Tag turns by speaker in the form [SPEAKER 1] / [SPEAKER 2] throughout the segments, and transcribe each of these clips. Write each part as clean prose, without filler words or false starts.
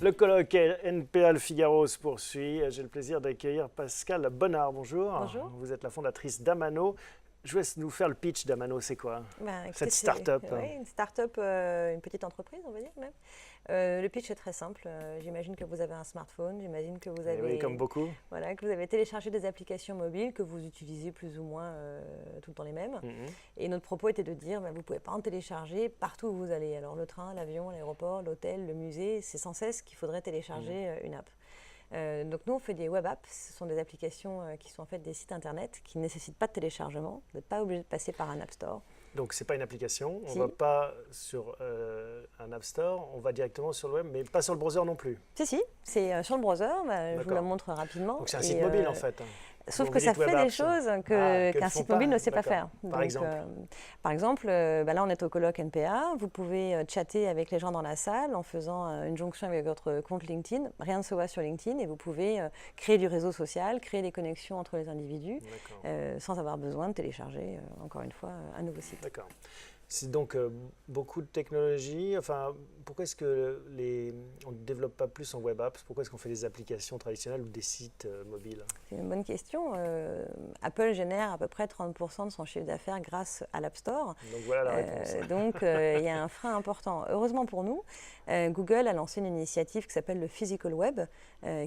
[SPEAKER 1] Le colloque NPA Le Figaro se poursuit. J'ai le plaisir d'accueillir Pascale Bonnard. Bonjour.
[SPEAKER 2] Bonjour.
[SPEAKER 1] Vous êtes la fondatrice d'Amano. Je vous laisse nous faire le pitch d'Amano. C'est quoi cette start-up?
[SPEAKER 2] Oui, une start-up, une petite entreprise, on va dire même. Le pitch est très simple. J'imagine que vous avez un smartphone, j'imagine que vous avez,
[SPEAKER 1] oui, comme beaucoup.
[SPEAKER 2] Voilà, que vous avez téléchargé des applications mobiles que vous utilisez plus ou moins tout le temps les mêmes. Et notre propos était de dire, vous ne pouvez pas en télécharger partout où vous allez. Alors le train, l'avion, l'aéroport, l'hôtel, le musée, c'est sans cesse qu'il faudrait télécharger une app. Donc nous, on fait des web apps. Ce sont des applications qui sont en fait des sites internet qui ne nécessitent pas de téléchargement. Vous n'êtes pas obligé de passer par un App Store.
[SPEAKER 1] Donc ce n'est pas une application. On
[SPEAKER 2] Si.
[SPEAKER 1] ne va pas sur un App Store. On va directement sur le web, mais pas sur le browser non plus.
[SPEAKER 2] Si, c'est sur le browser. Je vous la montre rapidement.
[SPEAKER 1] Donc c'est un site mobile en fait.
[SPEAKER 2] Sauf que ça fait des choses qu'un site mobile ne sait pas faire.
[SPEAKER 1] Par exemple,
[SPEAKER 2] là on est au colloque NPA, vous pouvez chatter avec les gens dans la salle en faisant une jonction avec votre compte LinkedIn. Rien ne se voit sur LinkedIn et vous pouvez créer du réseau social, créer des connexions entre les individus sans avoir besoin de télécharger, encore une fois, un nouveau site.
[SPEAKER 1] D'accord. C'est donc beaucoup de technologie. Enfin, pourquoi est-ce que on ne développe pas plus en web apps? Pourquoi est-ce qu'on fait des applications traditionnelles ou des sites mobiles?
[SPEAKER 2] C'est une bonne question. Apple génère à peu près 30% de son chiffre d'affaires grâce à l'App Store.
[SPEAKER 1] Donc voilà la réponse.
[SPEAKER 2] Donc il y a un frein important. Heureusement pour nous, Google a lancé une initiative qui s'appelle le Physical Web,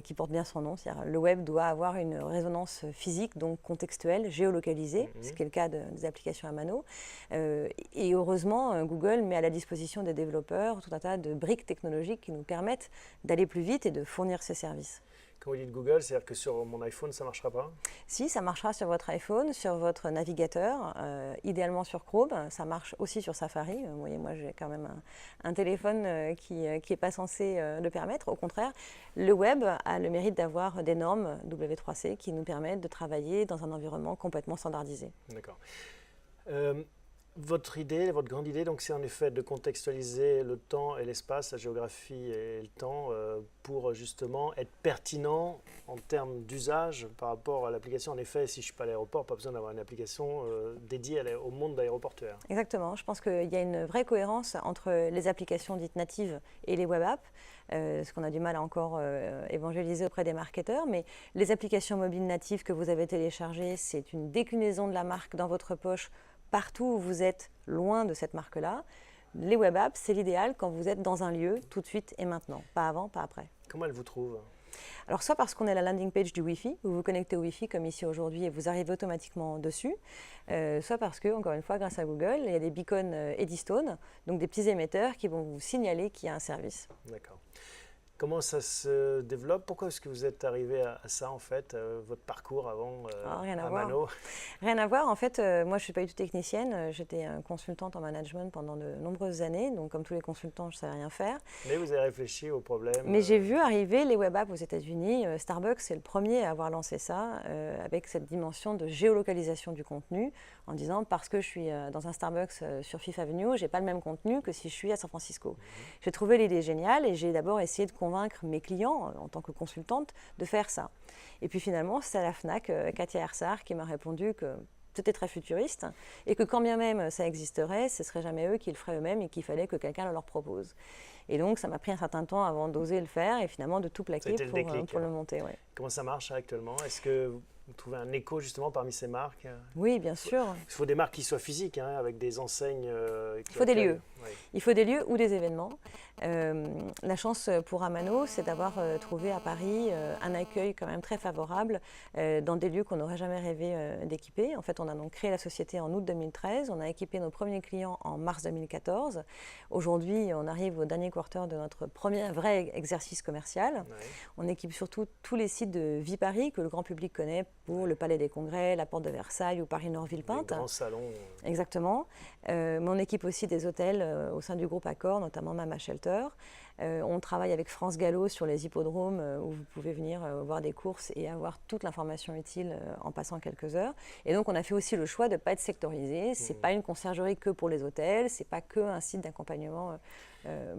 [SPEAKER 2] qui porte bien son nom. C'est-à-dire le web doit avoir une résonance physique, donc contextuelle, géolocalisée, ce qui est le cas des applications Amano. Et heureusement, Google met à la disposition des développeurs tout un tas de briques technologiques qui nous permettent d'aller plus vite et de fournir ces services.
[SPEAKER 1] Quand vous dites Google, c'est-à-dire que sur mon iPhone, ça ne marchera pas?
[SPEAKER 2] Si, ça marchera sur votre iPhone, sur votre navigateur, idéalement sur Chrome. Ça marche aussi sur Safari. Vous voyez, moi, j'ai quand même un téléphone qui n'est pas censé le permettre. Au contraire, le web a le mérite d'avoir des normes W3C qui nous permettent de travailler dans un environnement complètement standardisé.
[SPEAKER 1] D'accord. Votre grande idée, donc, c'est en effet de contextualiser le temps et l'espace, la géographie et le temps, pour justement être pertinent en termes d'usage par rapport à l'application. En effet, si je ne suis pas à l'aéroport, pas besoin d'avoir une application dédiée au monde aéroportuaire.
[SPEAKER 2] Exactement. Je pense qu'il y a une vraie cohérence entre les applications dites natives et les web apps, ce qu'on a du mal à encore évangéliser auprès des marketeurs. Mais les applications mobiles natives que vous avez téléchargées, c'est une déclinaison de la marque dans votre poche, partout où vous êtes loin de cette marque-là. Les web apps, c'est l'idéal quand vous êtes dans un lieu, tout de suite et maintenant. Pas avant, pas après.
[SPEAKER 1] Comment elles vous trouvent?
[SPEAKER 2] Alors, soit parce qu'on est la landing page du Wi-Fi, vous vous connectez au Wi-Fi comme ici aujourd'hui et vous arrivez automatiquement dessus, soit parce que, encore une fois, grâce à Google, il y a des beacons Eddystone, donc des petits émetteurs qui vont vous signaler qu'il y a un service.
[SPEAKER 1] D'accord. Comment ça se développe? Pourquoi est-ce que vous êtes arrivé à ça, en fait, votre parcours avant
[SPEAKER 2] rien à
[SPEAKER 1] Amano?
[SPEAKER 2] voir. Rien à voir. En fait, moi, je ne suis pas du tout technicienne. J'étais consultante en management pendant de nombreuses années. Donc, comme tous les consultants, je ne savais rien faire.
[SPEAKER 1] Mais vous avez réfléchi au problème?
[SPEAKER 2] Mais j'ai vu arriver les web apps aux États-Unis. Starbucks, c'est le premier à avoir lancé ça, avec cette dimension de géolocalisation du contenu, en disant parce que je suis dans un Starbucks sur Fifth Avenue, je n'ai pas le même contenu que si je suis à San Francisco. J'ai trouvé l'idée géniale et j'ai d'abord essayé de convaincre mes clients, en tant que consultante, de faire ça. Et puis finalement, c'est à la FNAC, Katia Ersar, qui m'a répondu que c'était très futuriste et que quand bien même ça existerait, ce ne serait jamais eux qui le feraient eux-mêmes et qu'il fallait que quelqu'un le leur propose. Et donc, ça m'a pris un certain temps avant d'oser le faire et finalement de tout plaquer pour le monter. Ouais.
[SPEAKER 1] Comment ça marche actuellement? Est-ce que vous trouvez un écho justement parmi ces marques?
[SPEAKER 2] Oui, bien sûr.
[SPEAKER 1] Il faut des marques qui soient physiques, avec des enseignes.
[SPEAKER 2] Il faut des lieux. Oui. Il faut des lieux ou des événements. La chance pour Amano, c'est d'avoir trouvé à Paris un accueil quand même très favorable dans des lieux qu'on n'aurait jamais rêvé d'équiper. En fait, on a donc créé la société en août 2013. On a équipé nos premiers clients en mars 2014. Aujourd'hui, on arrive au dernier quarter de notre premier vrai exercice commercial. Ouais. On équipe surtout tous les sites de Vie Paris que le grand public connaît pour le Palais des Congrès, la Porte de Versailles ou Paris-Nord-Villepinte.
[SPEAKER 1] Les grands salons.
[SPEAKER 2] Exactement. Mais on équipe aussi des hôtels au sein du groupe Accor, notamment Mama Shelter. On travaille avec France Gallo sur les hippodromes où vous pouvez venir voir des courses et avoir toute l'information utile en passant quelques heures. Et donc, on a fait aussi le choix de ne pas être sectorisé. Ce n'est pas une conciergerie que pour les hôtels, ce n'est pas qu'un site d'accompagnement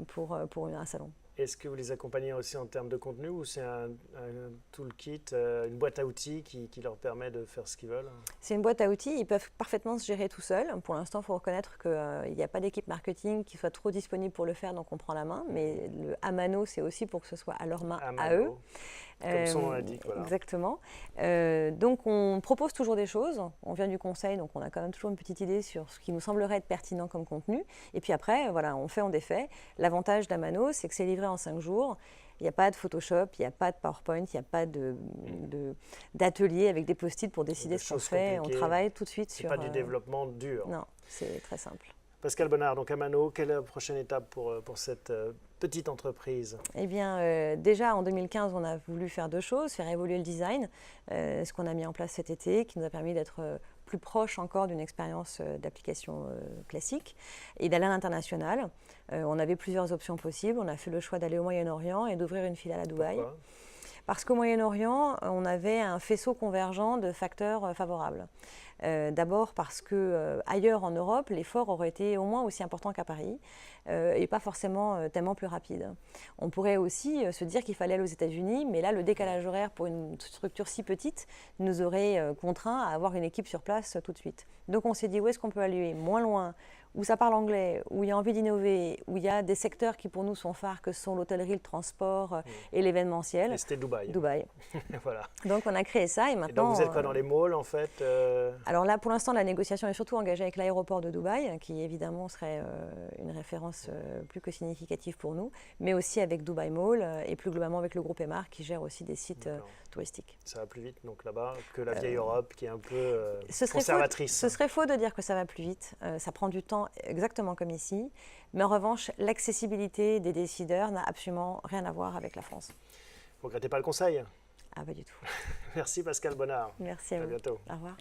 [SPEAKER 2] pour un salon.
[SPEAKER 1] Est-ce que vous les accompagnez aussi en termes de contenu ou c'est un toolkit, une boîte à outils qui leur permet de faire ce qu'ils veulent?
[SPEAKER 2] C'est une boîte à outils, ils peuvent parfaitement se gérer tout seuls. Pour l'instant, il faut reconnaître qu'il n'y a pas d'équipe marketing qui soit trop disponible pour le faire, donc on prend la main. Mais le Amano, c'est aussi pour que ce soit à leurs mains, à eux.
[SPEAKER 1] Comme son nom l'indique, voilà.
[SPEAKER 2] Exactement. Donc on propose toujours des choses. On vient du conseil, donc on a quand même toujours une petite idée sur ce qui nous semblerait être pertinent comme contenu. Et puis après, voilà, on fait, on défait. L'avantage d'Amano, c'est que c'est livré en 5 jours. Il n'y a pas de Photoshop, il n'y a pas de PowerPoint, il n'y a pas d'atelier avec des post-it pour décider ce qu'on fait.
[SPEAKER 1] Compliquées.
[SPEAKER 2] On travaille tout de suite sur...
[SPEAKER 1] C'est pas du développement dur.
[SPEAKER 2] Non, c'est très simple.
[SPEAKER 1] Pascal Bonnard, donc Amano, quelle est la prochaine étape pour cette petite entreprise?
[SPEAKER 2] Eh bien, déjà en 2015, on a voulu faire 2 choses, faire évoluer le design, ce qu'on a mis en place cet été, qui nous a permis d'être plus proche encore d'une expérience d'application classique, et d'aller à l'international. On avait plusieurs options possibles. On a fait le choix d'aller au Moyen-Orient et d'ouvrir une filiale à Dubaï.
[SPEAKER 1] Pourquoi?
[SPEAKER 2] Parce qu'au Moyen-Orient, on avait un faisceau convergent de facteurs favorables. D'abord parce qu'ailleurs en Europe, l'effort aurait été au moins aussi important qu'à Paris et pas forcément tellement plus rapide. On pourrait aussi se dire qu'il fallait aller aux États-Unis, mais là, le décalage horaire pour une structure si petite nous aurait contraints à avoir une équipe sur place tout de suite. Donc on s'est dit, où est-ce qu'on peut aller moins loin, où ça parle anglais, où il y a envie d'innover, où il y a des secteurs qui pour nous sont phares, que sont l'hôtellerie, le transport et l'événementiel.
[SPEAKER 1] Et c'était Dubaï.
[SPEAKER 2] Dubaï.
[SPEAKER 1] Voilà.
[SPEAKER 2] Donc on a créé ça et maintenant...
[SPEAKER 1] Et donc vous êtes quoi dans les malls en fait
[SPEAKER 2] Alors là, pour l'instant, la négociation est surtout engagée avec l'aéroport de Dubaï, qui évidemment serait une référence plus que significative pour nous, mais aussi avec Dubai Mall et plus globalement avec le groupe Emar qui gère aussi des sites touristiques.
[SPEAKER 1] Ça va plus vite donc là-bas que la vieille Europe qui est un peu conservatrice.
[SPEAKER 2] Ce serait faux de dire que ça va plus vite. Ça prend du temps exactement comme ici. Mais en revanche, l'accessibilité des décideurs n'a absolument rien à voir avec la France.
[SPEAKER 1] Vous ne regrettez pas le conseil?
[SPEAKER 2] Ah, pas du tout.
[SPEAKER 1] Merci Pascal Bonnard.
[SPEAKER 2] Merci à vous.
[SPEAKER 1] À bientôt.
[SPEAKER 2] Au revoir.